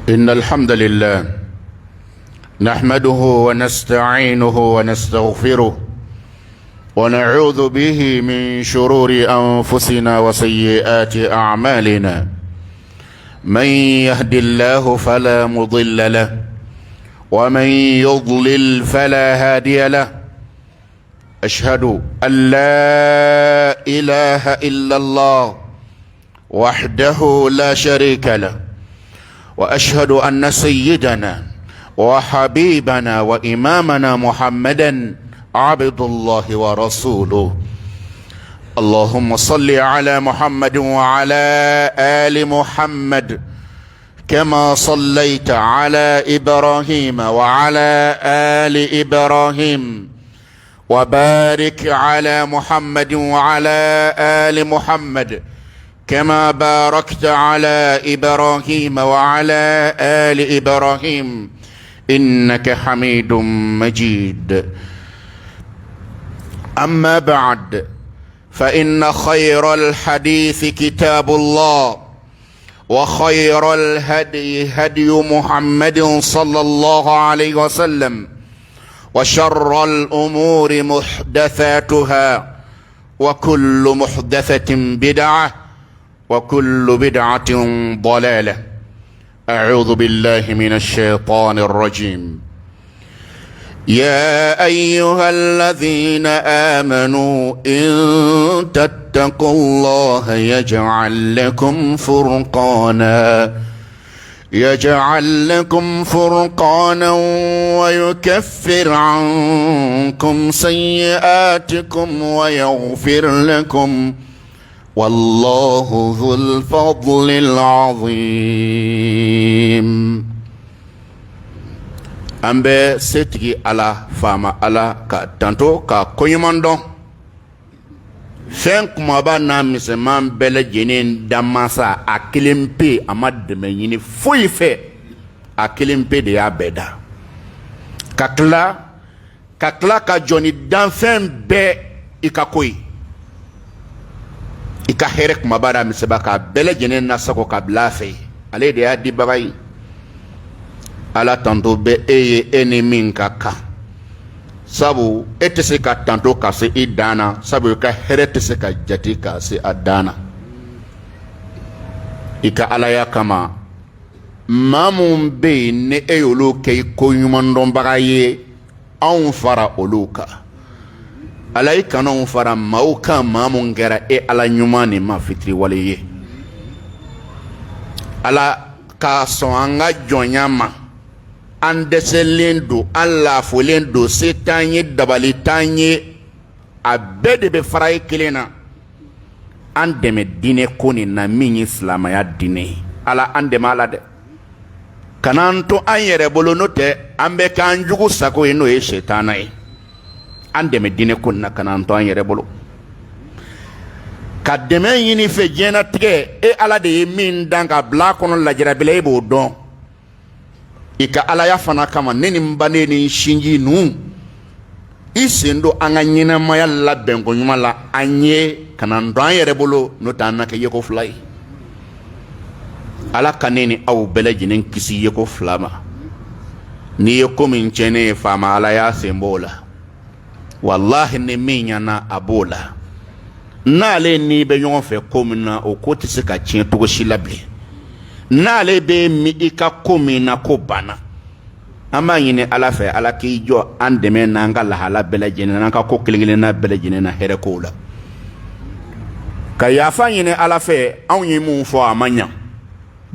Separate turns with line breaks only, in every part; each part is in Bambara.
إن الحمد لله نحمده ونستعينه ونستغفره ونعوذ به من شرور أنفسنا وسيئات أعمالنا. من يهد الله فلا مضل له ومن يضلل فلا هادي له. أشهد أن لا إله إلا الله وحده لا شريك له، وأشهد أن سيدنا وحبيبنا وإمامنا محمدا عبد الله ورسوله. اللهم صل على محمد وعلى آل محمد كما صليت على إبراهيم وعلى آل إبراهيم، وبارك على محمد وعلى آل محمد كما باركت على إبراهيم وعلى آل إبراهيم إنك حميد مجيد. أما بعد، فإن خير الحديث كتاب الله، وخير الهدي هدي محمد صلى الله عليه وسلم، وشر الأمور محدثاتها، وكل محدثة بدعة، وكل بدعة ضلالة. أعوذ بالله من الشيطان الرجيم. يا أيها الذين آمنوا إن تتقوا الله يجعل لكم فرقانا ويكفر عنكم سيئاتكم ويغفر لكم، والله ذو الفضل العظيم. Ambe setigi ala fama ala ka tanto ka koyimando fen kuma ba na miseman bele jinin damasa akilimpe amademe yini foyife akilimpe de ya beda kakla ka joni danfen be ikakoyi ika here kuma ba na miseba ka bele jinin nasako ka blafe ale de ya dibagai ala tanto be eye enemy kaka sabu etese ka tanto ka se idana sabu ka herete se ka jati ka se adana ika ala ya kama mamun be ne eyolo ke ko yumandon bagaye an fara oluka ala ikanon fara mauka mamun gera e ala nyumani ma fitri waliye ala ka so anga jonyama an deselen do, an lafolen do, se tanye dabali tanye a bɛɛ de bɛ fara ye kelen na. An dɛmɛ diinɛ ko nin na min ye silamɛya diinɛ ye. Ala an dɛmɛ ala dɛ. Kana an to an yɛrɛ bolo n'o tɛ an bɛ k'an jugu sago ye n'o ye sɛtana ye. An dɛmɛ diinɛ ko nin na kana an to an yɛrɛ bolo. Ka dɛmɛ ɲini fɛ diɲɛnatigɛ e ala de ye min dan ka bila a kɔnɔ lajarabi e b'o dɔn. Ika alaya fana kama ne ni mbane ni shinji nu isendo anga nyina maya la bengo nyuma la anye kana ndo an yɛrɛ bolo no ta na ke yeko fly ala kaneni aw bele jinin kisi yeko flama ni yeko min chene fama ala ya sembola wallahi ne minya na abola na le ni be yon fe komina o ko ti se ka chien to shi labli n'ale be mi ika komi na ko bana ama yini ala fɛ ala k'i jɔ an dɛmɛ n'an ka lahala bɛɛ lajɛlen n'an ka ko kelen na bɛɛ lajɛlen na hɛrɛ kow la ka yafa ɲini ala fɛ anw ye mun fɔ a man ɲa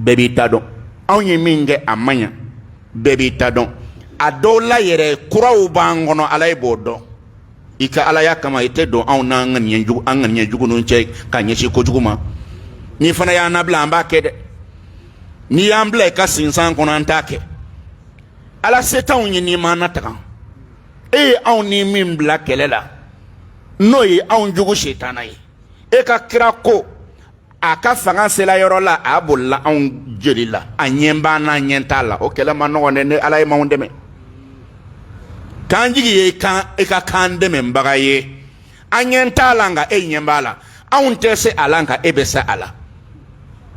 bɛɛ b'i ta dɔn anw ye min kɛ a man ɲa bɛɛ b'i ta dɔn a dɔw la yɛrɛ kuraw b'an kɔnɔ ala ye b'o dɔn i ka alaya kama i tɛ don anw n'an ŋaniya jugu ninnu cɛ ka ɲɛsin kojugu ma ni fana y'an nabila an b'a kɛ dɛ. Ni y'an bila i ka sinsan kɔnɔ an t'a kɛ ala se t'anw ye n'i ma nataga e ye anw ni min bila kɛlɛ la n'o ye anw jugu sitana ye e ka kira ko a ka fanga sela yɔrɔ la a bolila anw jeli la a ɲɛ b'an n'a ɲɛ t'a la o kɛlɛ ma nɔgɔn dɛ ni ala ye m'anw dɛmɛ k'an jigi ye i ka k'an dɛmɛbaga ye an ɲɛ t'a la nka e ɲɛ b'a la anw tɛ se a la nka e bɛ se a la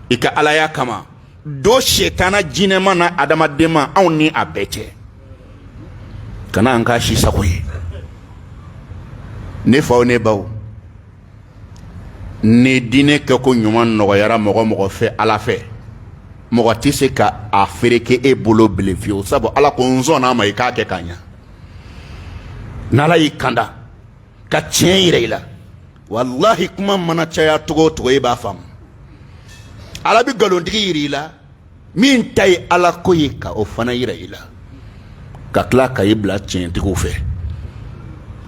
i ka alaya kama do shetana jinema na adamadema anw ni a bɛɛ cɛ kana an k'a si sago ye ne faw ne baw ni diinɛ kɛ ko ɲuman nɔgɔyara mɔgɔ mɔgɔ fɛ ala fɛ mɔgɔ tɛ se ka a fereke e bolo bilen fiyewu sabu ala ko n sɔnn'a ma i k'a kɛ ka ɲa n'ala y'i kanda ka tiɲɛ yira i la wallahi kuma mana caya togo o togo e b'a faamu ala bɛ nkalonitigi yira i la min ta ye ala ko ye ka o fana yira i la ka tila ka i bila tiɲɛtigiw fɛ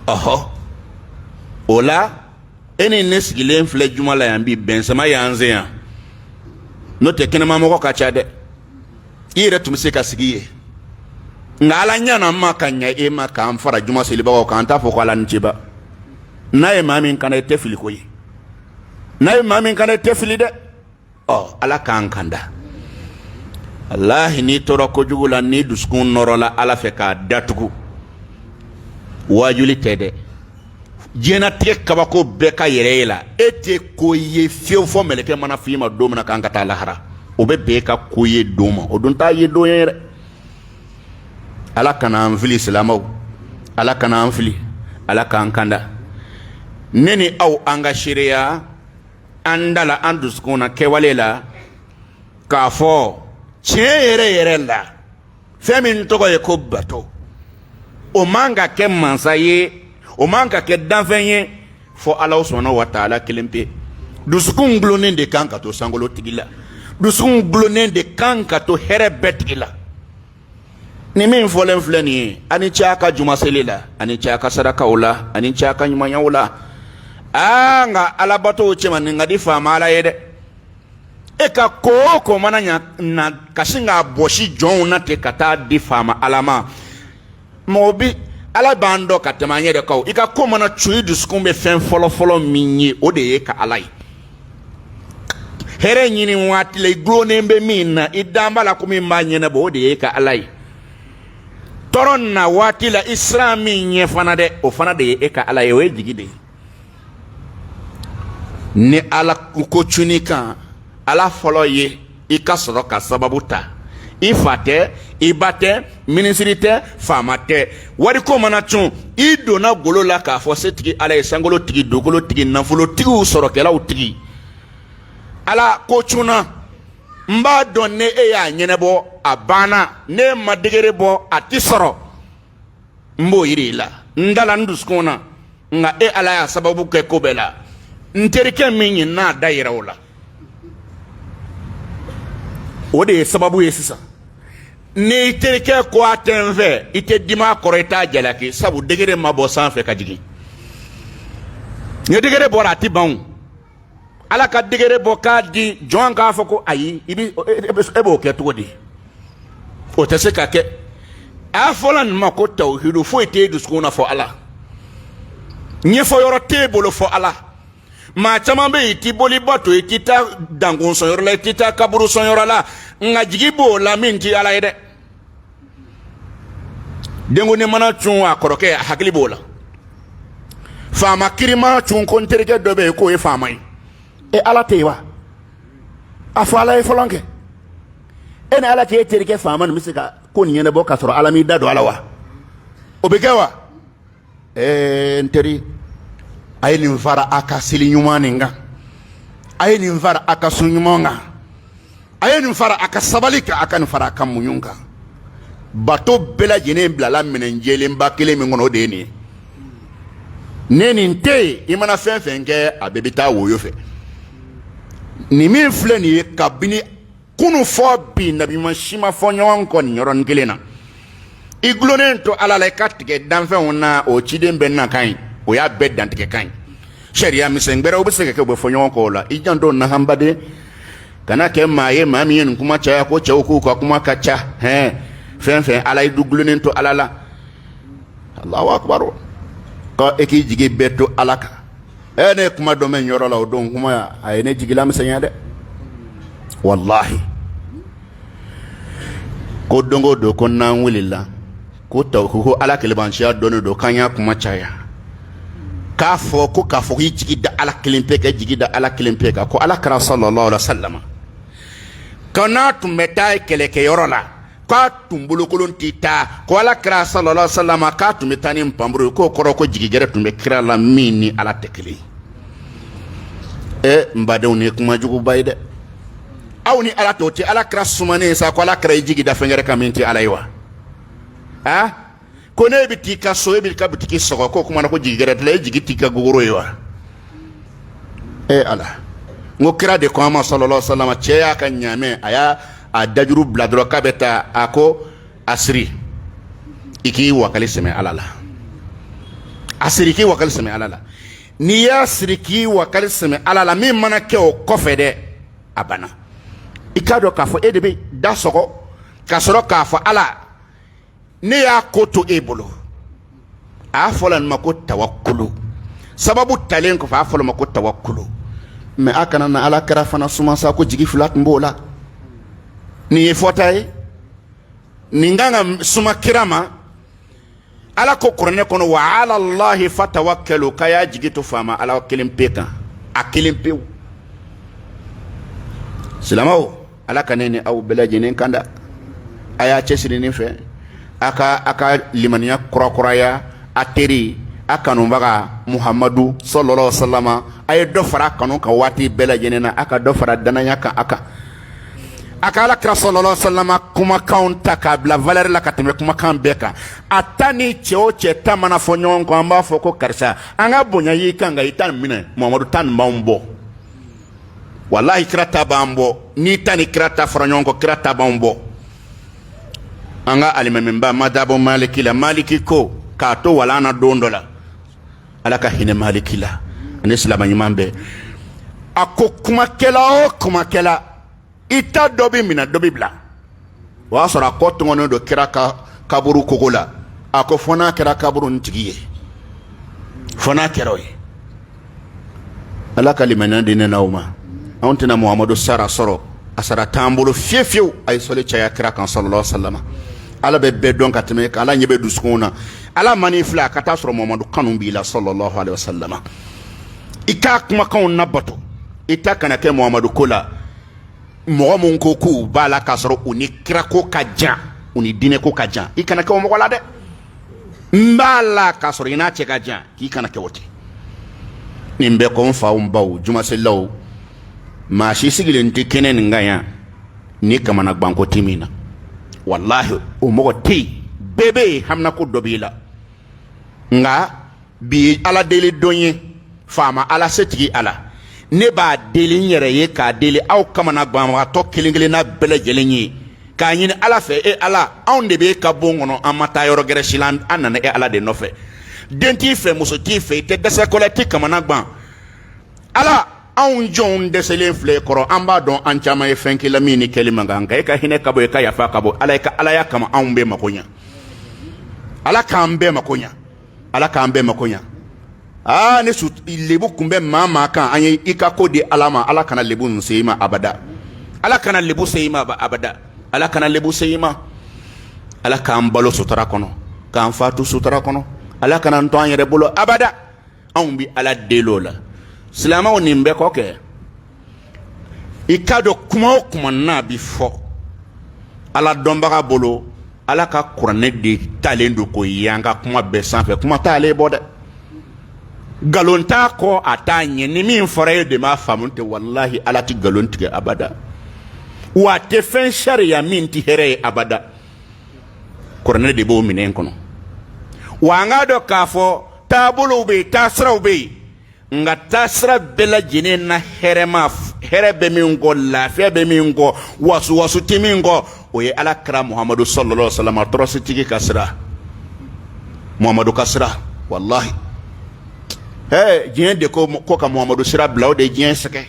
ɔhɔ o la e ni ne sigilen filɛ juma la yan bi bɛnsɛma y'an se yan n'o tɛ kɛnɛmamɔgɔ ka ca dɛ i yɛrɛ tun bɛ se ka sigi ye nka ala ɲana ma ka ɲa e ma k'an fara juma selibagaw kan an t'a fɔ ko ala ni ceba n'a ye maa min kana i tɛ fili ko ye n'a ye maa min kana i tɛ fili dɛ ɔ ala k'an kanda walahi n'i tora kojugu la n'i dusukun nɔrɔla ala fɛ k'a datugu waajuli tɛ dɛ diɲɛnatigɛ kabako bɛɛ ka yɛrɛ e la e tɛ ko ye fiyewu fɔ mɛlɛkɛ mana f'i ma don min na k'an ka taa lahara o bɛ bɛn e ka ko ye don ma o dun t'a ye don ye dɛ ala kana an fili silamɛw ala kana an fili ala k'an kanda ne ni aw an ka seereya an da la an dusukun na kɛwale la k'a fɔ tiɲɛ yɛrɛ yɛrɛ la fɛn min tɔgɔ ye ko bato o man ka kɛ mansa ye o man ka kɛ danfɛn ye fɔ ala sɔnna wa taala kelen pe dusukun gulonnen de kan ka to sankolo tigi la dusukun gulonnen de kan ka to hɛrɛ bɛɛ tigi la ni min fɔlen filɛ nin ye ani cɛ a ka jumaseli la ani cɛ a ka sadakaw la ani cɛ a ka ɲumanyaw la nka alabatow cɛma nin ka di faama ala ye dɛ e ka ko o ko mana na ka sin k'a bɔsi jɔnw na ten ka taa di faama ala ma mɔgɔ bi ala b'an dɔn ka tɛmɛ an yɛrɛ kan i ka ko mana cun i dusukun bɛ fɛn fɔlɔ-fɔlɔ min ye o de ye ka ala ye hɛrɛ ɲini waati la i gulonnen bɛ min na i dan b'a la ko min b'a ɲɛnabɔ o de ye ka ala ye tɔɔrɔ na waati la i siran min ɲɛ fana dɛ o fana de ye e ka ala ye o ye jigi de ye ni ala ko cunni kan ala fɔlɔ ye i ka sɔrɔ ka sababu ta i fa tɛ i ba tɛ minisiri tɛ faama tɛ wariko mana cun i donna golo la k'a fɔ setigi ala ye sankolo tigi dugukolo tigi nafolotigiw sɔrɔkɛlaw tigi ala ko cunna n b'a dɔn ne e y'a ɲɛnabɔ a banna ne ma degere bɔ a ti sɔrɔ n b'o yiri i la n dala n dusukun na nka e ala y'a sababu kɛ ko bɛɛ la n terikɛ min ye n'a da yira o la o de ye sababu ye sisan ni terikɛ ko a tɛ n fɛ i tɛ dima kɔrɔ i t'a jalaki sabu degere ma bɔ sanfɛ ka jigin ni degere bɔra a ti ban ala ka degere bɔ k'a di jɔn k'a fɔ ko ayi e b'o kɛ cogo di o tɛ se ka kɛ a fɔla nin ma ko tawhidu foyi t'e dusukun na fɔ ala ɲɛfɔyɔrɔ t'e bolo fɔ ala maa caman bɛ yen i ti boliba to i ti taa dankun sɔnyɔrɔ la i ti taa kaburu sɔnyɔrɔ la nka jigi b'o la min ti ala ye dɛ denkundi mana cun a kɔrɔkɛ a hakili b'o la faama kirima cun ko n terikɛ dɔ bɛ yen k'o ye faama ye e ala tɛ yen wa a fɔ ala ye fɔlɔ kɛ e ni ala k'e terikɛ faama nin bɛ se ka ko nin ɲɛnabɔ k'a sɔrɔ ala m'i da don a la wa o bɛ kɛ wa n teri a ye nin fara a ka seli ɲuman nin kan a ye nin fara a ka sun ɲuman kan a ye nin fara a ka sabali kan a ka nin fara a ka muɲu kan bato bɛɛ lajɛlen bilala minɛn jɛlenba kelen min kɔnɔ o de ye nin ye ne nin tɛ yen i mana fɛn fɛn kɛ a bɛɛ bɛ taa woyo fɛ nin min filɛ nin ye kabini kunu fɔ bi nabima si ma fɔ ɲɔgɔn kɔ nin yɔrɔnin kelen na i gulonnen to ala la i ka tigɛ danfɛnw na o ciden bɛ na kan ɲi o y'a bɛɛ dantigɛ kan ɲi sariya misɛn gbɛrɛw bɛ se ka kɛ u bɛ fɔ ɲɔgɔn kɔ o la i janto nahanbaden kana kɛ maa ye maa min ye nin kuma caya ko cɛw k'u ka kuma ka ca fɛn fɛn ala ye du gulonnen to ala la alahu akibaru ko e k'i jigi bɛɛ to ala kan ne ye kuma dɔ mɛn yɔrɔ la o don kuma a ye ne jigila misɛnya dɛ wallahi ko don o don ko n'an wulila ko ko ala kelebansiya dɔnnen don k'an y'a kuma caya k'a fɔ k'i jigi da ala kelen pe ka jigi da ala kelen pe kan ko ala kɛra sallallahu alaihi wa sallam kana tun bɛ taa kɛlɛkɛyɔrɔ la k'a tun bolokolon tɛ taa ko alakira sallallahu alaihi wasallam k'a tun bɛ taa ni npanburu ye k'o kɔrɔ ko jigigɛrɛ tun bɛ kira la min ni ala tɛ kelen n badenw nin ye kuma juguba ye dɛ aw ni ala t'o tɛ alakira sumanen sa ko alakira ye jigi da fɛn wɛrɛ kan min tɛ ala ye wa ko ne bɛ t'i ka so e bɛ ka bitiki sɔgɔ k'o kumana ko jigigɛrɛ tɛ e jigi t'i ka gogoro ye wa ala n ko kira de ko an ma sallallahu alaihi wasallam cɛ y'a ka ɲaamɛ a y'a a dajuru bila dɔrɔn k'a bɛ taa a ko a siri i k'i wakali sɛmɛ ala la a siri k'i wakali sɛmɛ ala la n'i y'a siri k'i wakali sɛmɛ ala la min mana kɛ o kɔfɛ dɛ a banna i k'a dɔn k'a fɔ e de bɛ da sɔgɔ ka sɔrɔ k'a fɔ ala ne y'a ko to e bolo a y'a fɔ la nin ma ko tawakkulu sababu talen kɔfɛ a y'a fɔ la ma ko tawakkulu mɛ a kana na ala kɛra fana suma sa ko jigi fila tun b'o la nin ye fɔta ye nin kan ka suma kira ma ala ko kuranɛ kɔnɔ wa ala allahi fatawakkalu k'a y'a jigi to faama ala kelen pe kan a kelen pewu silamɛw ala ka ne ni aw bɛɛ lajɛlen kan da a y'a cɛsiri nin fɛ a ka limaniya kurakuraya a teri a kanubaga muhamadu sallallahu alaihi wasallam a ye dɔ fara a kanu kan waati bɛɛ lajɛlen na a ka dɔ fara danaya kan a kan a ka alakira sallallahu alaihi wasallam kumakanw ta k'a bila valeur la ka tɛmɛ kumakan bɛɛ kan a ta ni cɛ o cɛ ta mana fɔ ɲɔgɔn kɔ an b'a fɔ ko karisa an ka bonya y'i kan nka i ta nin minɛ muhamadu ta nin b'anw bɔ wallahi kira ta b'an bɔ n'i ta ni kira ta fara ɲɔgɔn kɔ kira ta b'anw bɔ an ka alimamiba madabo maliki la maliki ko k'a to walana don dɔ la ala ka hinɛ maliki la ani silama ɲuman bɛɛ a ko kumakɛla o kumakɛla i ta dɔ bɛ minɛ dɔ bɛ bila o y'a sɔrɔ a kɔ tɔngɔnnen don kira ka kaburu kogo la a ko fɔ n'a kɛra kaburu nin tigi ye fɔ n'a kɛra o ye ala ka limaniya di ne n'aw ma anw tɛna muhamadu sara sɔrɔ a sara t'an bolo fiyewu fiyewu a ye sɔli caya kira kan sallallahu alaihi wasallam ala bɛ bɛɛ dɔn ka tɛmɛ kan ala ɲɛ bɛ dusukun na ala mani filɛ a ka taa sɔrɔ muhamadu kanu b'i la sallallahu alaihi wasallam i k'a kumakanw nabato i ta kana kɛ muhamadu ko la mɔgɔ mun ko k'u b'a la k'a sɔrɔ u ni kira ko ka jan u ni diinɛ ko ka jan i kana kɛ o mɔgɔ la dɛ n b'a la k'a sɔrɔ i n'a cɛ ka jan k'i kana kɛ o ten nin bɛɛ ko n faw n baw jumaselilaw maa si sigilen tɛ kɛnɛ nin kan yan ni kamana gbanko tɛ min na wallahi o mɔgɔ tɛ yen bɛɛ bɛ yen haminako dɔ b'i la nka bi ala deli dɔn ye faama ala setigi ala ne b'a deli n yɛrɛ ye k'a deli aw kamana gbanbagatɔ kelen kelen n'a bɛɛ lajɛlen ye k'a ɲini ala fɛ e ala anw de b'e ka bon kɔnɔ an ma taa yɔrɔ gɛrɛ si la an nana e ala de nɔfɛ den t'i fɛ muso t'i fɛ i tɛ dɛsɛ kɔ la i tɛ kamana gan ala anw jɔnw dɛsɛlen filɛ e kɔrɔ an b'a dɔn an caman ye fɛn k'i la min ni kɛli man kan nka e ka hinɛ ka bɔ e ka yafa ka bɔ ala i ka alaya kama anw bɛɛ mako ɲa ala k'an bɛɛ mako ɲa ala k'an bɛɛ mako ɲa ni lebu kun bɛ maa maa kan an ye i ka ko di ala ma ala kana lebu ninnu se i ma abada ala kana lebu se i ma abada ala kana lebu se i ma ala k'an balo sutura kɔnɔ k'an fatu sutura kɔnɔ ala kana n to an yɛrɛ bolo abada anw bi ala deli o la silamɛw nin bɛɛ kɔfɛ i k'a dɔn kuma o kuma n'a bi fɔ ala dɔnbaga bolo ala ka kuranɛ de talen don k'o ye an ka kuma bɛɛ sanfɛ kuma t'ale bɔ dɛ nkalon t'a kɔ a t'a ɲɛ ni min fɔra e de m'a faamu tɛ wallahi ala ti nkalon tigɛ abada wa a tɛ fɛn sariya min ti hɛrɛ ye abada kuranɛ de b'o minɛn kɔnɔ wa an k'a dɔn k'a fɔ taabolow bɛ yen taasiraw bɛ yen nka taasira bɛɛ lajɛlen na hɛrɛ bɛ min kɔ lafiya bɛ min kɔ wasuwasu tɛ min kɔ o ye ala kira muhamadu sallallahu alaihi wa sallam tɔrɔsitigi ka sira muhamadu ka sira wallahi diɲɛ de ko ka muhamadu sira bila o de ye diɲɛ sɛgɛ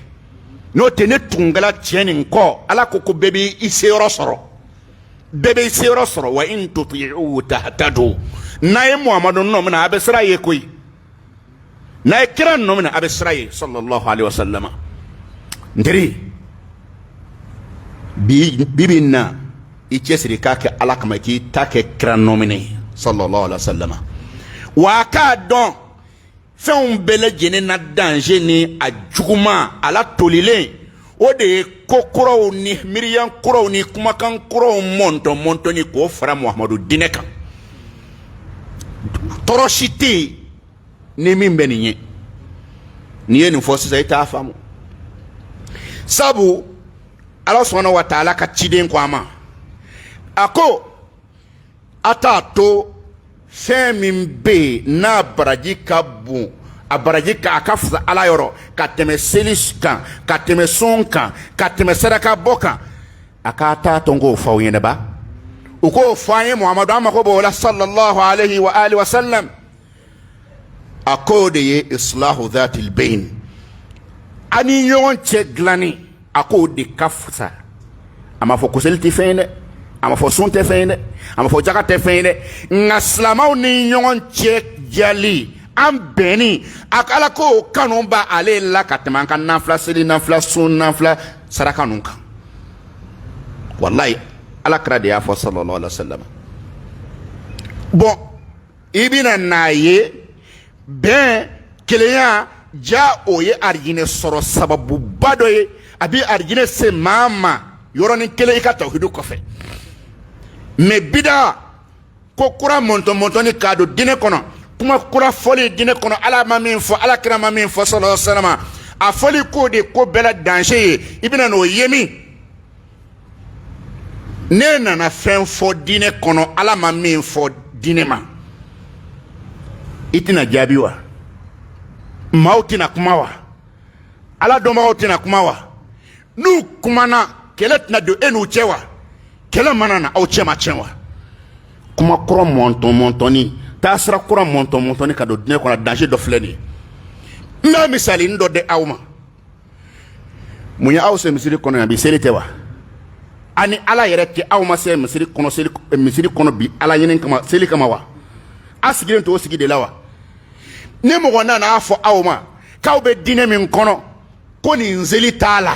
n'o tɛ ne tungala tiɲɛ nin kɔ ala ko bɛɛ b'i seyɔrɔ sɔrɔ bɛɛ b'i seyɔrɔ sɔrɔ wa in tuti'uhu tahtadu n'a ye muhamadu nɔ minɛ a bɛ sira ye koyi n'a ye kira nɔ minɛ a bɛ sira ye sallallahu alaihi wa sallam n teri bi na i cɛsiri k'a kɛ ala kama k'i ta kɛ kira nɔ minɛ sallallahu alaihi wa sallam wa a k'a dɔn fɛnw bɛɛ lajɛlen na danger ni a juguman a la tolilen o de ye ko kuraw ni miriyan kuraw ni kumakan kuraw mɔntɔn k'o fara Muhamadu dinɛ kan tɔɔrɔ si tɛ yen ni min bɛ nin ye n'i ye nin fɔ sisan i t'a faamu sabu Ala subhanahu wa ta'ala ka ciden ko a ma a ko a t'a to fɛn min bɛ yen n'a baraji ka bon a baraji a ka fisa Ala yɔrɔ ka tɛmɛ seli kan ka tɛmɛ sun kan ka tɛmɛ saraka bɔ kan a k'a t'a to n k'o fɔ aw ɲɛna ba u k'o fɔ an ye Muhamadu an mako b'o la sallallahu alayhi wa alihi wa sallam a k'o de ye islahu dhatil bayn ani ɲɔgɔn cɛ dilanni a k'o de ka fisa a ma fɔ ko seli tɛ fɛn ye dɛ a ma fɔ sun tɛ fɛn ye dɛ a ma fɔ jaga tɛ fɛn ye dɛ nka silamɛw ni ɲɔgɔn cɛ jali an bɛnni a ko Ala k'o kanu ba ale la ka tɛmɛ an ka nafila seli nafila sun nafila saraka ninnu kan wallahi Alakira de y'a fɔ sallallahu alaihi wa sallam bon i bɛna n'a ye bɛn kelenya ja o ye arijinɛ sɔrɔ sababuba dɔ ye a bɛ arijinɛ se maa ma yɔrɔnin kelen i ka tawhidu kɔfɛ mais bida ko kura mɔntɔn k'a don dinɛ kɔnɔ kuma kura fɔli dinɛ kɔnɔ Ala ma min fɔ Alakira ma min fɔ sallallahu alaihi wa sallam a fɔli k'o de ko bɛɛ la danger ye i bɛna n'o ye min ne nana fɛn fɔ dinɛ kɔnɔ Ala ma min fɔ dinɛ ma i tɛna jaabi wa maaw tɛna kuma wa Ala dɔnbagaw tɛna kuma wa n'u kumana kɛlɛ tɛna don e n'u cɛ wa kɛlɛ mana na aw cɛ ma tiɲɛ wa kuma kɔrɔ mɔntɔni taasira kura mɔntɔn ka don dinɛ kɔnɔ danger dɔ filɛ nin ye n bɛ misalinin dɔ di aw ma mun ye aw se misiri kɔnɔ yan bi seli tɛ wa ani Ala yɛrɛ tɛ aw ma se misiri kɔnɔ bi Ala ɲini kama seli kama wa a sigilen to o sigi de la wa ni mɔgɔ nana a fɔ aw ma k'aw bɛ dinɛ min kɔnɔ ko nin seli t'a la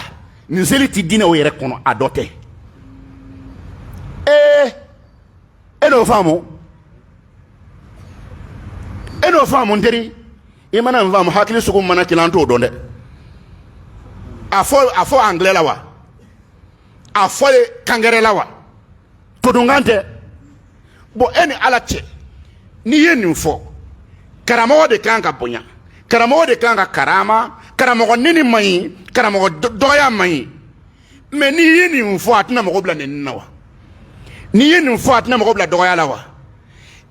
nin seli tɛ dinɛ o yɛrɛ kɔnɔ a dɔ tɛ e n'o faamu e n'o faamu n teri i mana n faamu hakili sugu mana kelen an t'o dɔn dɛ a fɔ anglais la wa a fɔ kangɛrɛ la wa todunkan tɛ bon e ni Ala cɛ n'i ye nin fɔ karamɔgɔ de kan ka bonya karamɔgɔ de kan ka karama karamɔgɔ nini man ɲi karamɔgɔ dɔgɔya man ɲi mais n'i ye nin fɔ a tɛna mɔgɔ bila nin na wa n'i ye nin fɔ a tɛna mɔgɔ bila dɔgɔya la wa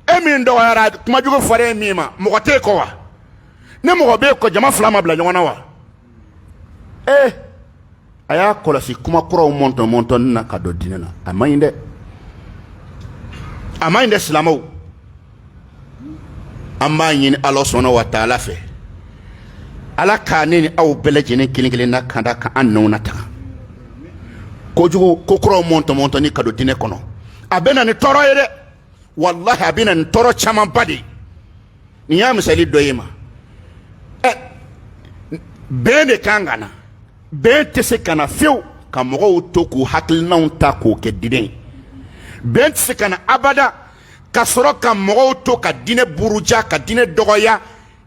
e min dɔgɔyara kumajugu fɔra e min ma mɔgɔ t'e kɔ wa ne mɔgɔ b'e kɔ jama fila ma bila ɲɔgɔn na wa a y'a kɔlɔsi kuma kuraw mɔntɔn na ka don dinɛ na a man ɲi dɛ a man ɲi dɛ silamɛw an b'a ɲini Ala subhanahu wa ta'ala fɛ Ala k'a ne ni aw bɛɛ lajɛlen kelen kelen na kan da kan an nɔnw na taga kojugu ko kuraw mɔntɔn ka don dinɛ kɔnɔ a bɛ na ni tɔɔrɔ ye dɛ wallahi a bɛ na ni tɔɔrɔ camanba de nin y'a misali dɔ ye ma bɛn de kan ka na bɛn tɛ se ka na fiyewu ka mɔgɔw to k'u hakilinaw ta k'o kɛ dinɛ ye bɛn tɛ se ka na abada ka sɔrɔ ka mɔgɔw to ka dinɛ buruja ka dinɛ dɔgɔya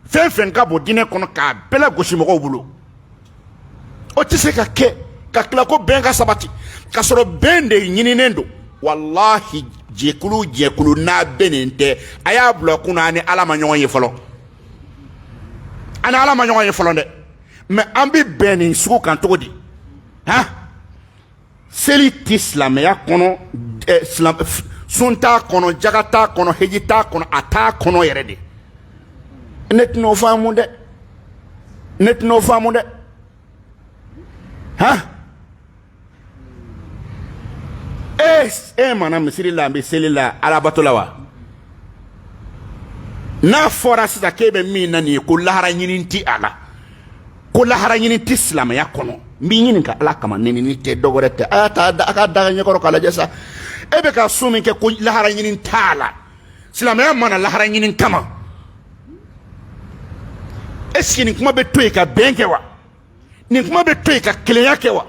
fɛn fɛn ka bɔ dinɛ kɔnɔ k'a bɛɛ lagosi mɔgɔw bolo o tɛ se ka kɛ ka tila ko bɛn ka sabati ka sɔrɔ bɛn de ɲininen don wallahi jɛkulu n'a bɛ nin tɛ a y'a bila kunna ani Ala ma ɲɔgɔn ye fɔlɔ ani Ala ma ɲɔgɔn ye fɔlɔ dɛ mais an bɛ bɛn nin sugu kan cogo di seli tɛ silamɛya kɔnɔ sun t'a kɔnɔ jaga t'a kɔnɔ heji t'a kɔnɔ a t'a kɔnɔ yɛrɛ de ne tɛna o faamu dɛ ne tɛna o faamu dɛ mana misiri la an bɛ seli la alabato la wa n'a fɔra sisan k'e bɛ min na nin ye ko lahara ɲini tɛ a la ko lahara ɲini tɛ silamɛya kɔnɔ n b'i ɲininka Ala kama nenini tɛ dɔ wɛrɛ tɛ a y'a ta a ka daga ɲɛkɔrɔ k'a lajɛ sa e bɛ ka sun min kɛ ko lahara ɲini t'a la silamɛya mana lahara ɲini kama est-ce que nin kuma bɛ to yen ka bɛn kɛ wa nin kuma bɛ to yen ka kelenya kɛ wa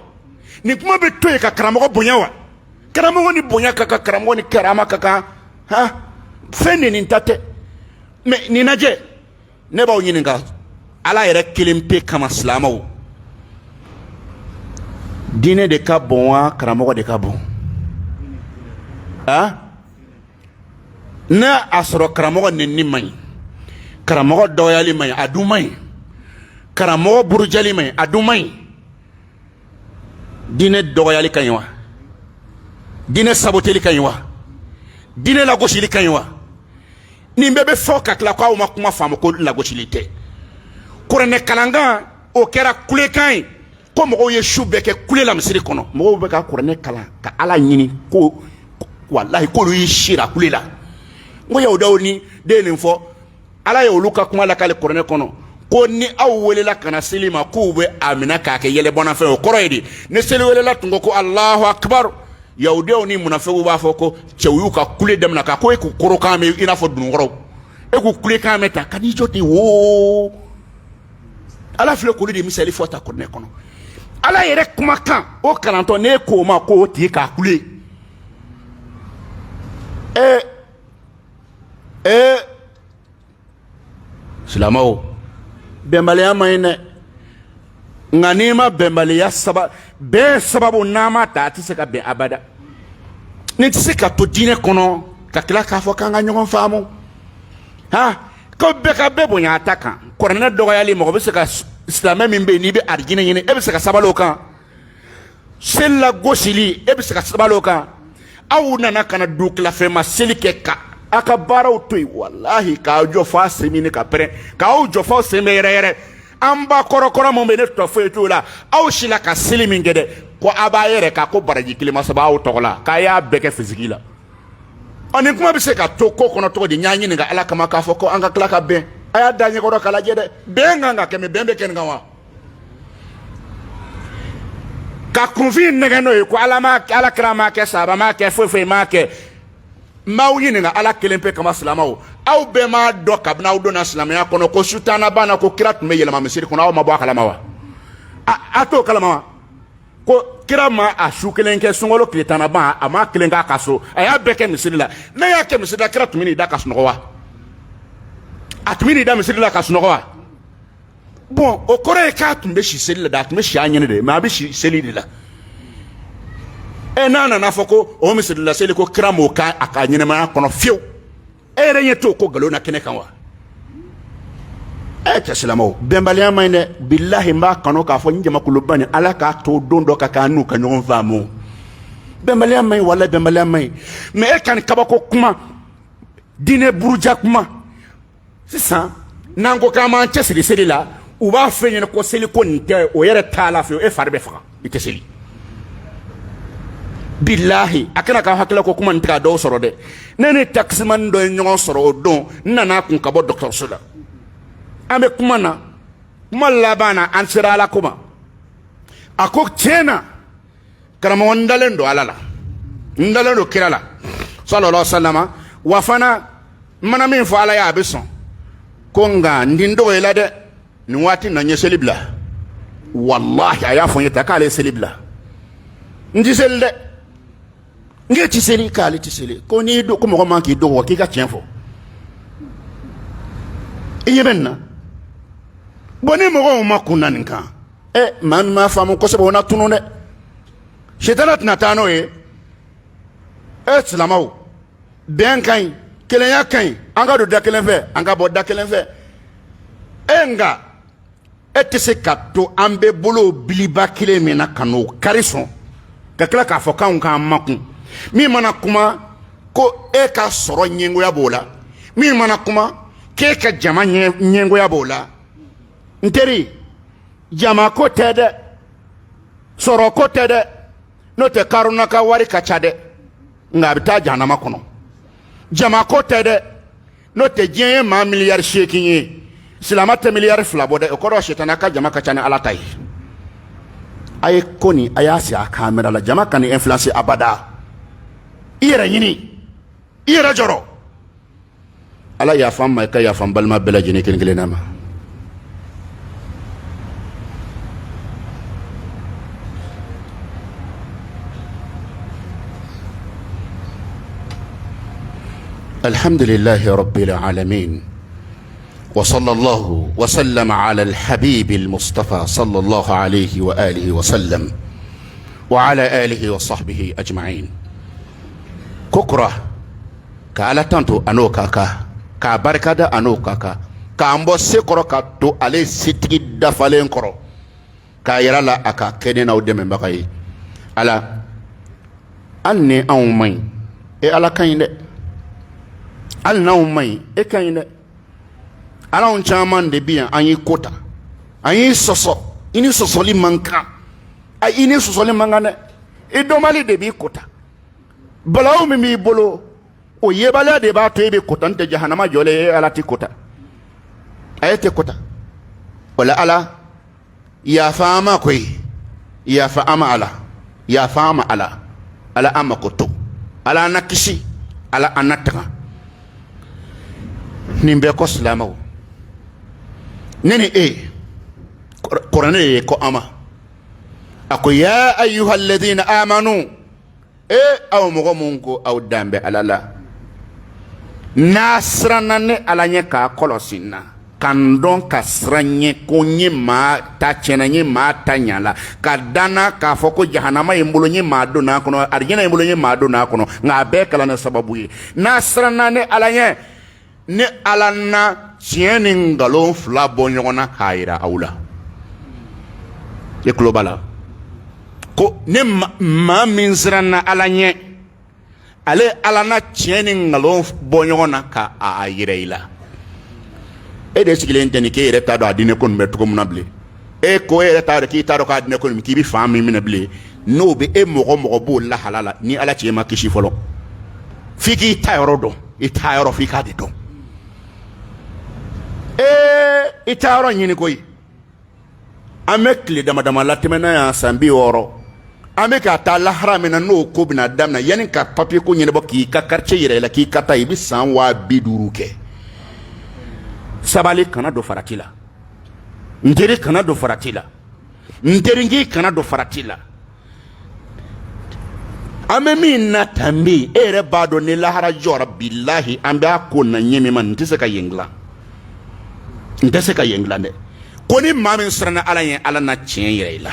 nin kuma bɛ to yen ka karamɔgɔ bonya wa karamɔgɔ ni bonya ka kan karamɔgɔ ni karama ka kan fɛn de nin ta tɛ mais nin lajɛ ne b'aw ɲininka Ala yɛrɛ kelen pe kama silamɛw Dîner de ka bon wa karamɔgɔ de ka bon n'a a sɔrɔ karamɔgɔ nɛnini man ɲi karamɔgɔ dɔgɔyali man ɲi a dun man ɲi karamɔgɔ burujali man ɲi a dun man ɲi diinɛ dɔgɔyali ka ɲi wa diinɛ saboteli ka ɲi wa diinɛ lagosili ka ɲi wa nin bɛɛ bɛ fɔ ka tila k'aw ma kuma faamu ko lagosili tɛ kuranɛ kalankan o kɛra kulekan ye ko mɔgɔw ye su bɛɛ kɛ kule la misiri kɔnɔ mɔgɔw bɛ ka kuranɛ kalan ka ala ɲini ko walahi k'olu y'i sira kule la n ko yahudaw ni den nin fɔ ala ye olu ka kuma lakale kuranɛ kɔnɔ ko ni aw welela ka na seli ma k'u bɛ a minɛ k'a kɛ yɛlɛbɔnafɛn o kɔrɔ ye de ni seli welela tun ko alahu akibaru yahudaw ni munafɛnw b'a fɔ ko cɛw y'u ka kule daminɛ k'a ko e k'u korokan mɛn i n'a fɔ dununkɔrɔw e k'u kulekan mɛn ta ka n'i jɔ ten wo ala filɛ k'olu de misali fɔ ta kuranɛ kɔnɔ ala yɛrɛ kumakan o kalantɔ ne k'o ma k'o tigi k'a kule silamɛw bɛnbaliya man ɲi dɛ nka n'i ma bɛnbaliya bɛn sababu n'an ma ta a tɛ se ka bɛn abada ni tɛ se ka to diinɛ kɔnɔ ka tila k'a fɔ k'an ka ɲɔgɔn faamu ko bɛɛ ka bɛɛ bonya a ta kan kuranɛ dɔgɔyali mɔgɔ bɛ se ka silamɛ min bɛ yen n'i bɛ arijinɛ ɲini e bɛ se ka sabali o kan seli la gosili e bɛ se ka sabali o kan aw nana ka na dugutilafɛn ma seli kɛ ka a ka baaraw to yen walahi k'aw jɔ f'a sen min ka pɛrɛn k'aw jɔ f'aw sen bɛ yɛrɛ yɛrɛ an ba kɔrɔkɔrɔ min bɛ ne tɔ foyi t'o la aw si la ka seli min kɛ dɛ ko a b'a yɛrɛ k'a ko baraji kelen ma saba aw tɔgɔ la k'a y'a bɛɛ kɛ fisigi la nin kuma bɛ se ka to ko kɔnɔ cogo di n y'a ɲininka ala kama k'a fɔ ko an ka tila ka bɛn a y'a da ɲɛkɔrɔ k'a lajɛ dɛ bɛn kan ka kɛ mɛ bɛn bɛ kɛ nin kan wa ka kunfin nɛgɛ n'o ye ko ala kira m'a kɛ sahaba m'a kɛ foyi foyi m'a kɛ n b'aw ɲininka ala kelen pe kama silamɛw aw bɛɛ m'a dɔn kabini aw donna silamɛya kɔnɔ ko sutana b'a na ko kira tun bɛ yɛlɛma misiri kɔnɔ aw ma bɔ a kalama wa a t'o kalama wa ko kira ma a su kelen kɛ sunkalo tile tan na ban a ma kelen k'a ka so a y'a bɛɛ kɛ misiri la n'a y'a kɛ misiri la kira tun bɛ n'i da ka sunɔgɔ wa a tun bɛ n'i da misiri la ka sunɔgɔ wa bon o kɔrɔ ye k'a tun bɛ si seli la de a tun bɛ si a ɲɛnɛ de mɛ a bɛ si seli de la n'a nana fɔ ko o misiri la seli ko kira m'o k'a ka ɲɛnɛmaya kɔnɔ fiyewu e yɛrɛ ɲɛ t'o ko nkalon na kɛnɛ kan wa cɛ silamɛw bɛnbaliya man ɲi dɛ bilahi n b'a kanu k'a fɔ n jamakuluba ni ala k'a to don dɔ ka k'an n'u ka ɲɔgɔn faamu bɛnbaliya man ɲi walahi bɛnbaliya man ɲi mɛ e ka nin kabako kuma diinɛ buruja kuma sisan n'an ko k'an b'an cɛsiri seli la u b'a fɛ ɲɛna ko seli ko nin tɛ o yɛrɛ t'a la fiyewu e fari bɛ faga i tɛ seli bilahi a kana k'aw hakilila ko kuma nin tɛ ka dɔw sɔrɔ dɛ ne ni takisimani dɔ ye ɲɔgɔn sɔrɔ o don n nana kun ka bɔ dɔgɔtɔrɔso la an bɛ kuma na kuma laban na an sera ala ko ma a ko tiɲɛ na karamɔgɔ n dalen don ala la n dalen don kira la sallallahu alaihi wasallam wa fana n mana min fɔ ala ye a bɛ sɔn ko nka n di n dɔgɔ i la dɛ nin waati na n ye seli bila wallahi a y'a fɔ n ye ta k'ale ye seli bila n ti seli dɛ n k'e ti seli k'ale ti seli ko n'i do ko mɔgɔ man k'i dogo k'i ka tiɲɛ fɔ i ɲɛ bɛ nin na bon ni mɔgɔw ma kun na nin kan maa min m'a faamu kosɛbɛ o na tunu dɛ sitana tɛna taa n'o ye silamɛw bɛn ka ɲi kelenya ka ɲi an ka don da kelen fɛ an ka bɔ da kelen fɛ nka e tɛ se ka to an bɛ bolo biliba kelen min na ka n'o kari sɔn ka tila k'a fɔ k'anw k'an makun min mana kuma ko e ka sɔrɔ ɲɛngoya b'o la min mana kuma k'e ka jama ɲɛngoya b'o la n teri jama ko tɛ dɛ sɔrɔ ko tɛ dɛ n'o tɛ karuna ka wari ka ca dɛ nka a bɛ taa jahanama kɔnɔ jama ko tɛ dɛ n'o tɛ diɲɛ ye maa miliyari 8 ye silamɛ tɛ miliyari 2 bɔ dɛ o kɔrɔ sitana ka jama ka ca ni ala ta ye a ye ko nin a y'a sigi a kamera la jama ka nin influence abada i yɛrɛ ɲini i yɛrɛ jɔrɔ ala yafa n ma i ka yafa n balima bɛɛ lajɛlen kelen kelenna ma الحمد لله رب العالمين وصلى الله وسلم على الحبيب المصطفى صلى الله عليه وآله وسلم وعلى آله وصحبه أجمعين. كوكرا كالا تانتو أنو كاكا كاباركادا أنو كاكا كامبو سيكرو كاتو علي سيتي دافالين كرو كايرالا أكا كينينا ودمين بقاي على أني أو مين إيه على كاين دي أنا أو مين إيه كاين دي أنا أون شامان دي بيان أني كوتا أني سوسو إني سوسو لي منكا ini susole mangane e domali de bi kota balaw mi bolo o yebala de ba to be kota nte jahannama jole ala ti kota ayete kota wala ala ya fama koy ya fama ala ya fama ala ala ama koto ala nakisi ala anataka nimbe ko slamaw nene Qur'ane ko ama ako ya ayyuhal ladhina amanu aw mogomunko aw dambe alala nasranane alanye ka kolosinna kandon kasranye kunye ma ta chenanye ma tanyala kadana ka foko jahannama imbulonye ma do na kono arjena imbulonye ma do na kono ngabe kala na sababu yi nasranane alanye ne alanna tieni ngalo fla bonyona haira awla e globala ko ne ma min siranna ala ɲɛ ale ala na tiɲɛ ni ngalon bɔ ɲɔgɔn na ka a yira i la e de sigilen tɛ ni k'e yɛrɛ t'a dɔn a diinɛ ko nin bɛ cogo min na bilen e ko e yɛrɛ t'a dɔn k'i t'a dɔn k'a diinɛ ko nin k'i bɛ fan min minɛ bilen n'o bɛ e mɔgɔ b'o lahala la ni ala cɛ ma kisi fɔlɔ f'i k'i ta yɔrɔ dɔn i ta yɔrɔ f'i k'a de dɔn i ta yɔrɔ ɲini koyi an bɛ tile dama dama la tɛmɛna yan san 60 an bɛ ka taa lahara min na n'o ko bɛna daminɛ yanni ka papiye ko ɲɛnabɔ k'i ka quartier yɛrɛ la k'i ka taa i bɛ san 50 kɛ sabali kana don farati la n teri kana don farati la n terinki kana don farati la an bɛ min na tan bɛ yen e yɛrɛ b'a dɔn ni lahara jɔra bilahi an bɛ a ko na ɲɛ min ma n tɛ se ka yen dilan n tɛ se ka yen dilan dɛ ko ni maa min siranna ala ɲɛ ala na tiɲɛ yɛrɛ i la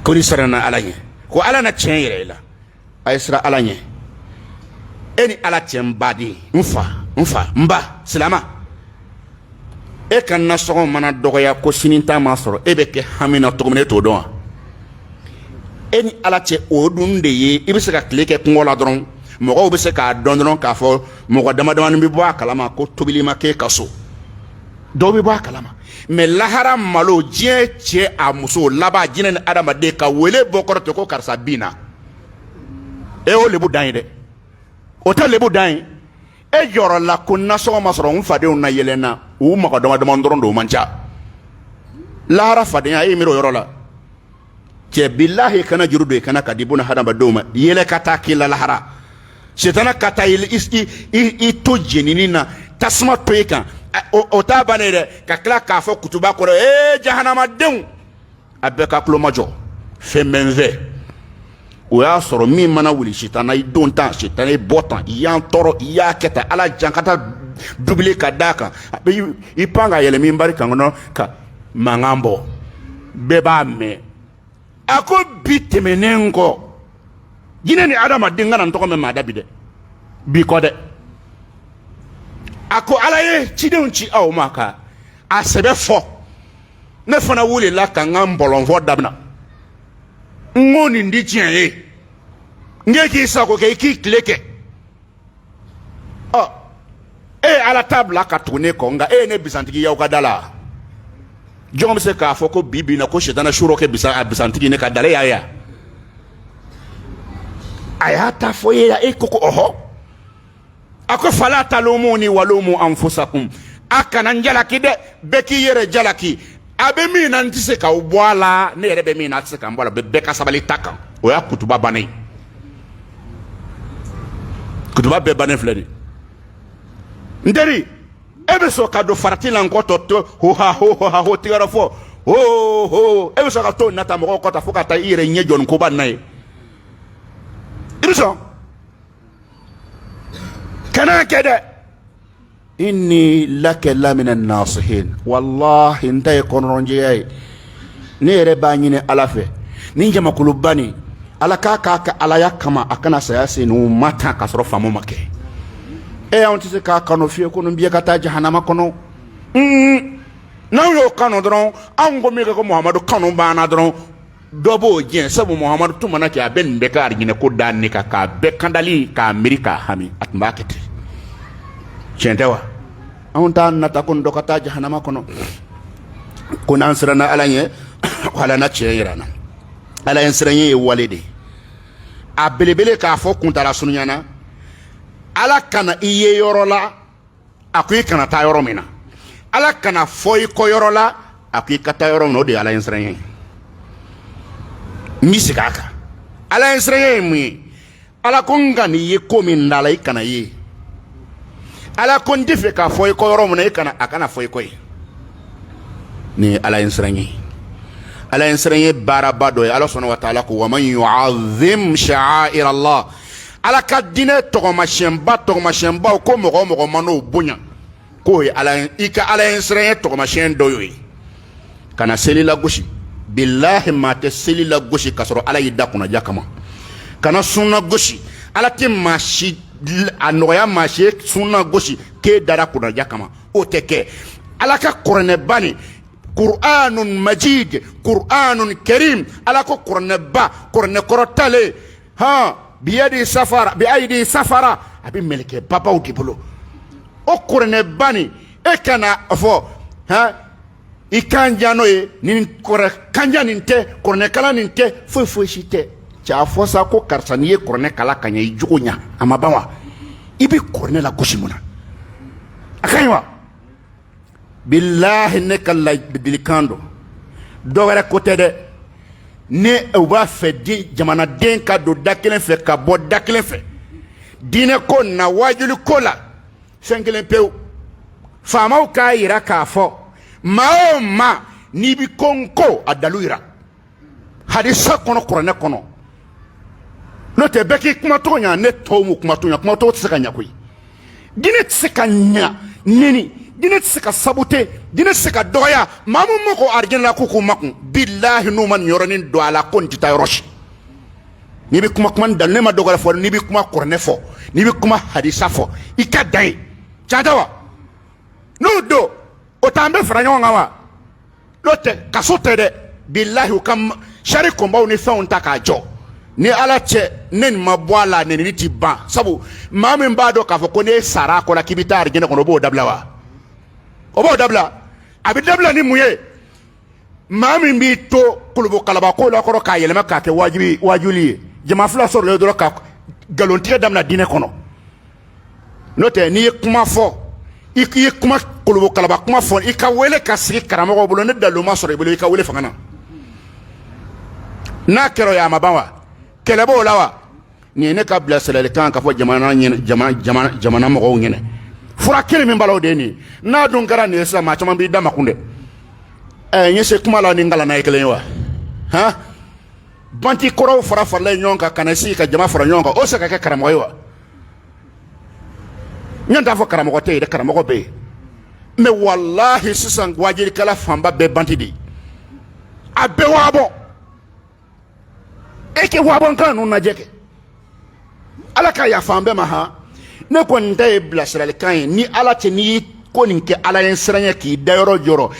ko ni siranna ala ɲɛ ko ala na tiɲɛ yɛrɛ i la a ye siran ala ɲɛ e ni ala tiɲɛ baden n fa n ba silama e ka nasɔngɔ mana dɔgɔya ko sini ta ma sɔrɔ e bɛ kɛ hami na cogo min e t'o dɔn wa e ni ala cɛ o dun de ye i bɛ se ka tile kɛ kungo la dɔrɔn mɔgɔw bɛ se k'a dɔn dɔrɔn k'a fɔ mɔgɔ damadamanin bɛ bɔ a kalama ko tobili ma k'e ka so dɔw bɛ bɔ a kalama mais lahara malo diɲɛ cɛ a muso laban jinɛ ni adamaden ka wele bɔ kɔrɔ ten ko karisa bin na e y'o lebu dan ye dɛ o tɛ lebu dan ye e jɔrɔ la ko nasɔngɔ ma sɔrɔ n fadenw na yɛlɛ na u mɔgɔ damadama dɔrɔn de o man ca lahara fadenya e miiri o yɔrɔ la cɛ bilahi kana juru don i kana ka di buna hadamadenw ma yɛlɛ ka taa k'i la lahara sitana ka taa i to jenini na tasuma to i kan o t'a bannen dɛ ka tila k'a fɔ kutuba kɔrɔ jahanamadenw a bɛɛ ka tulo ma jɔ fɛn bɛ n fɛ o y'a sɔrɔ min mana wuli sitana i don tan sitana i bɔ tan i y'an tɔɔrɔ i y'a kɛ tan ala jan ka taa dubile ka d'a kan i pan ka yɛlɛ min bari kan kɔnɔ ka mankan bɔ bɛɛ b'a mɛn a ko bi tɛmɛnen kɔ jinɛ ni adamaden kana n tɔgɔ mɛn maa da bi dɛ bi kɔ dɛ a ko ala ye cidenw ci aw ma ka a sɛbɛ fɔ ne fana wulila ka n ka bɔlɔnfɔ daminɛ n ko nin di tiɲɛ ye n k'i sago kɛ i k'i tile kɛ e ye ala t'a bila ka tugu ne kɔ nka e ye ne bisantigi y'aw ka da la jɔn bɛ se k'a fɔ ko bi na ko sitana suro kɛ bisantigi ne ka da la y'a ye a y'a ta fɔ e ye e ko ɔhɔ a ko fala talumu ni walumu anfusakum a kana n jalaki dɛ bɛɛ k'i yɛrɛ jalaki a bɛ min na n tɛ se k'aw bɔ a la ne yɛrɛ bɛ min na a tɛ se k'an bɔ a la bɛɛ ka sabali ta kan o y'a kutuba bannen ye kutuba bɛɛ bannen filɛ nin n teri e bɛ sɔn ka don farati la n kɔtɔ to ho tigɛrɛ fɔ ho e bɛ sɔn ka to nata mɔgɔw kɔta fo ka taa i yɛrɛ ɲɛ jɔ nin koba nin na ye i bɛ sɔn kana kɛ dɛ inni laka lamina nasihin wallahi n ta ye kɔnɔnjɛya ye ne yɛrɛ b'a ɲini ala fɛ ni jamakulu bani ala ka ala ya kama akana saya se no mata ka soro famo make on ti se ka kanu fie ko no biye ka ta jahannama kono na yo kanu dron an go mi ko Muhammadu kanu bana dron dobo je sabu Muhammadu tumana ki aben be ka argine ko danni ka be kandali ka Amerika hami atmba kete chentewa on ta nata kun do ka ta jahannama kono kun ansrana alanye wala na cheyirana ala ensranye walide a belebele ka fo kuntara sunyana ala kana iye yorola akui kana ta yoro mina ala kana foi ko yorola akui kata yoro no de ala ensranye misikaka ala ensranye mi ala konga ni ye komi ndala ikana ye ala kondife ka foi ko yoro mina ikana akana foi ko ni ala ensranye ala ensranye barabado ala subhanahu wa ta'ala ko wa man yu'azzim sha'air Allah ala kadine to ma shemba ko mo mano bunya ko ala ika ala ensranye to ma shen doyo kana selila gushi billahi ma ta selila gushi kasoro ala yidda kuna jakama kana sunna gushi ala timma shi anoya ma shi sunna gushi ke dara kuna jakama o teke ala ka korne bani Qur'anun Majid, Qur'anun Karim, ala ko Qur'an ba, Qur'an korotale, ha, biadi safara, abi meleke papa ou dibolo. O Qur'an bani, e kana fo, ha, ikanja noye, nin kanja ninte, Qur'an kala ninte, fo shite. Cha fo sa ko karsaniye Qur'an kala kanya ijugunya, amabawa. Ibi Qur'an la goshimuna. Akaywa. Billahi ne kala dilikando dogara côté de ne uba fe di jamana den ka do dakelen fe ka bo dakelen fe dine ko na wajulu kola senkelen peu famaw ka ira ka fo ma ni bi konko adaluira hadisa kono korone kono no te beki kuma to nya ne to mu kuma to tsaka nya koi dine tsaka nya nini dine tsika sabute dine tsika doya mamu moko arjina kuku makun billahi numan yoronin do ala konti tay rosh ni bi kuma dal ne ma dogala fo ni bi kuma korne fo ni bi kuma hadisa fo ikadai chadawa no do o tambe franyo ngawa lote kasote de billahi kam shari komba ni fa unta ka jo ni ala che nen mabwala nen ni tiba sabu mamu mbado ka fo ko ne sara ko la kibita arjina ko no bo dablawa obo dabla abi dabla ni muye mami bi to kulubu kalaba ko la ko ka yelema ka ke wajuli jama fla sor le do ka galontiye damna dine kono note ni kuma fo iki kuma kulubu kalaba kuma fo ika wele ka sigi karamo bolo ne dalo ma sor bolo ika wele fangana na kero ya mabawa kelebo lawa ni ne ka bla sele kan ka fo jamana mo ko ngene fura kiri min balaw de ni na dun gara ne sa ma chama bi dama kunde nyese kuma la ni ngala na ekele wa ha banti koro fara fara nyonka kana si ka jama fara nyonka o se ka ka karamo wa nyanda fo karamo te de karamo be me wallahi sisan wajiri kala famba be banti di abe wabo eke wabo kan na jeke alaka ya fambe ma ha ne ko nte blasral kan ni ala te ni ko nin ke ala ensranya ki dayoro joro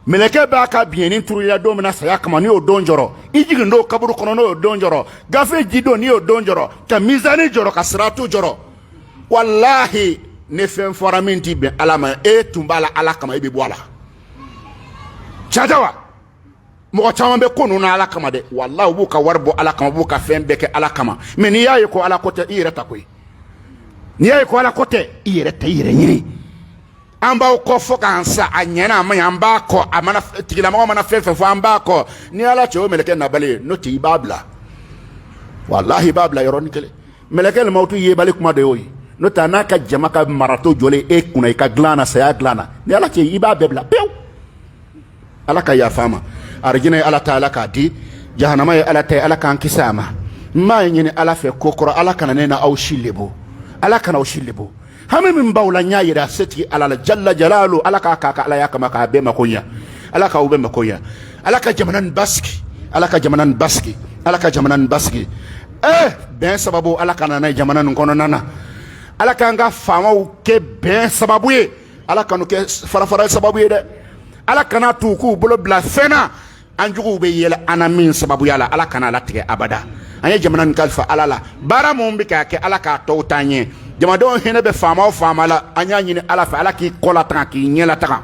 meleke ba ka bieni turu ya do mena saya kama ni o don joro ijigi ndo kaburu kono no don joro gafe jido ni o don joro ta mizani joro ka siratu joro wallahi ne fen foraminti be alama e tumbala ala kama ibe bwala chadawa mo chama be kono na ala kama de wallahi bu ka warbo ala kama bu ka fen be ke ala kama me ni yayi ko ala kote ireta koy ni ay ko ala kote iyere tayire nyini amba ko foka ansa anyana amanya amba ko amana tigila ma mana fefe fo amba ko ni ala cho meleke na bale no ti babla wallahi babla yoron kele meleke le mautu ye bale kuma de yoy no tanaka jamaka marato jole e kuna ka glana saya glana ni ala che iba bebla pew ala ka ya fama arjina ala taala ka di jahannama ya ala ta ala kan kisama ma nyini ala fe kokoro ala kana nena au shilebo ala kana ushilibo hame min bawla nyaayira seti ala jalla jalalu ala ka ala ya kama ka be makonya ala ka ube makonya ala ka jamanan baski ala ka jamana basigi ala ka jamana basigi bɛn sababu ala ka na jamana nin kɔnɔna na ala ka an ka faamaw kɛ bɛn sababu ye ala ka n'u kɛ farafara sababu ye dɛ ala kana t'u k'u bolo bila fɛn na an juguw bɛ yɛlɛ an na min sababuya la ala kana latigɛ abada an ye jamana nin kalifa ala la baara mun bɛ k'a kɛ ala k'a tɔw taa ɲɛ jamadenw hinɛ bɛ faama o faama la an y'a ɲini ala fɛ ala k'i kɔ lataga k'i ɲɛ lataga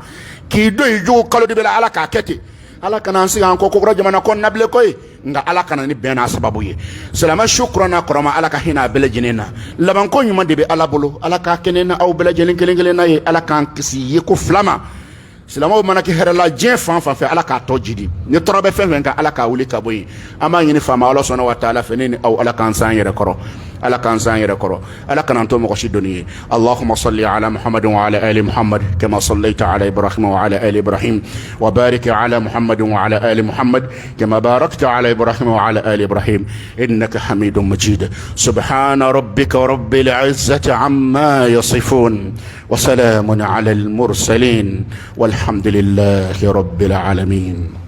k'i don i jogo kalo de bɛ la ala k'a kɛ ten ala kana an sigi an kɔ kokura jamana kɔnɔna bilen koyi nka ala kana ni bɛn n'a sababu ye silamɛ su kuranna kɔrɔma ala ka hinɛ a bɛɛ lajɛlen na labanko ɲuman de bɛ ala bolo ala k'a kɛ ne na aw bɛɛ lajɛlen kelen kelen na ye ala k'an kisi ye ko fila ma silamɛw mana kɛ hɛrɛ la diɲɛ fan fan fɛ ala k'a tɔ jidi ni tɔɔrɔ bɛ fɛn fɛn kan ala k'a wuli ka bɔ yen an b'a ɲini faama ala sɔnna wa taala fɛ ne ni aw ala k'an san yɛrɛ kɔrɔ ala k'an san yɛrɛ kɔrɔ ala kana to mɔgɔ si dɔnni ye allahumma salli ala muhammadin wa ala ali muhammad kama sallaita ala ibrahim wa ala ali ibrahim wa barik ala muhammadin wa ala ali muhammad kama barakta ala ibrahim wa ala ali ibrahim innaka hamidun majid subhana rabbika rabbil izzati amma yasifun wa salamun ala al mursalin والحمد لله رب العالمين